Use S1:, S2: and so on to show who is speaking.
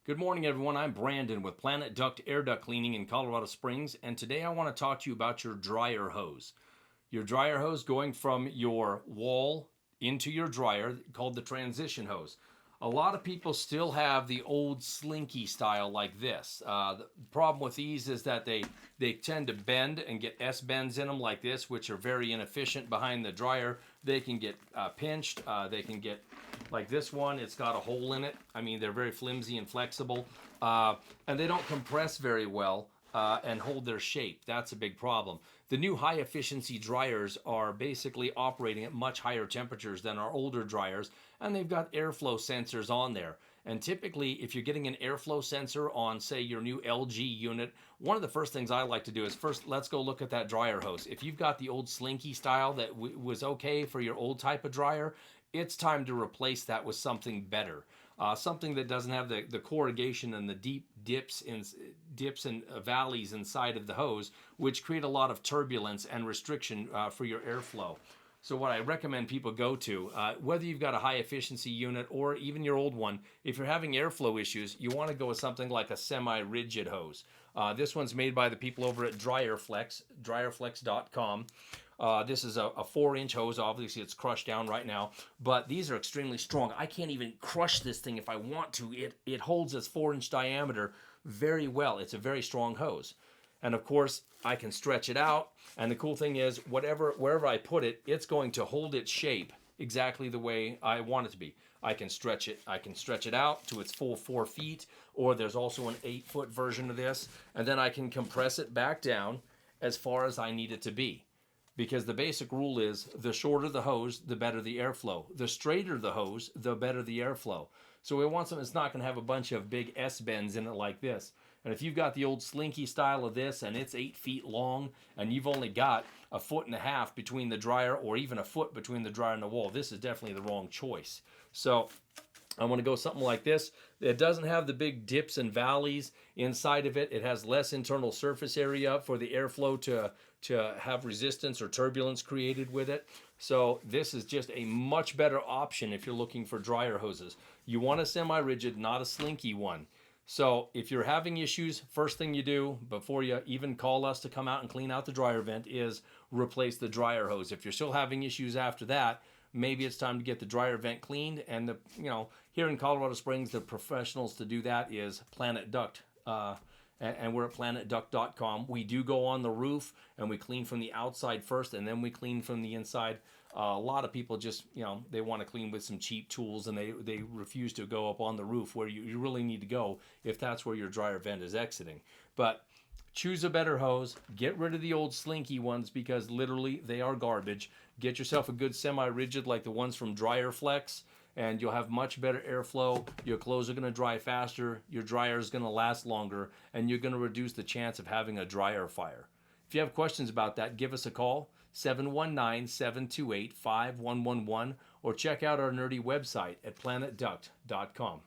S1: Good morning, everyone. I'm Brandon with Planet Duct Air Duct Cleaning in Colorado Springs, and today I want to talk to you about your dryer hose. Your dryer hose going from your wall into your dryer, called the transition hose. A lot of people still have the old slinky style like this. The problem with these is that they tend to bend and get S-bends in them like this, which are very inefficient behind the dryer. They can get pinched. They can get like this one. It's got a hole in it. I mean, they're very flimsy and flexible, and they don't compress very well and hold their shape. That's a big problem. The new high efficiency dryers are basically operating at much higher temperatures than our older dryers, and they've got airflow sensors on there. And typically, if you're getting an airflow sensor on, say, your new LG unit, one of the first things I like to do is first, let's go look at that dryer hose. If you've got the old slinky style that was okay for your old type of dryer, it's time to replace that with something better. Something that doesn't have the corrugation and the deep dips and valleys inside of the hose, which create a lot of turbulence and restriction for your airflow. So what I recommend people go to, whether you've got a high efficiency unit or even your old one, if you're having airflow issues, you want to go with something like a semi-rigid hose. This one's made by the people over at DryerFlex, DryerFlex.com. This is a 4-inch hose. Obviously, it's crushed down right now, but these are extremely strong. I can't even crush this thing if I want to. It holds this 4-inch diameter very well. It's a very strong hose. And of course, I can stretch it out. And the cool thing is, wherever I put it, it's going to hold its shape exactly the way I want it to be. I can stretch it. I can stretch it out to its full 4 feet, or there's also an 8-foot version of this. And then I can compress it back down as far as I need it to be. Because the basic rule is the shorter the hose, the better the airflow. The straighter the hose, the better the airflow. So we want something that's not going to have a bunch of big S-bends in it like this. And if you've got the old slinky style of this and it's 8 feet long and you've only got 1.5 feet between the dryer or even 1 foot between the dryer and the wall, this is definitely the wrong choice. So I want to go something like this. It doesn't have the big dips and valleys inside of it. It has less internal surface area for the airflow to have resistance or turbulence created with it. So this is just a much better option if you're looking for dryer hoses. You want a semi-rigid, not a slinky one. So if you're having issues, first thing you do before you even call us to come out and clean out the dryer vent is replace the dryer hose. If you're still having issues after that, maybe it's time to get the dryer vent cleaned. And here in Colorado Springs, the professionals to do that is Planet Duct. And we're at planetduct.com. We do go on the roof and we clean from the outside first and then we clean from the inside. A lot of people just, they want to clean with some cheap tools and they refuse to go up on the roof where you really need to go if that's where your dryer vent is exiting. But choose a better hose. Get rid of the old slinky ones because literally they are garbage. Get yourself a good semi-rigid like the ones from DryerFlex, and you'll have much better airflow. Your clothes are going to dry faster, your dryer is going to last longer, and you're going to reduce the chance of having a dryer fire. If you have questions about that, give us a call, 719-728-5111, or check out our nerdy website at planetduct.com.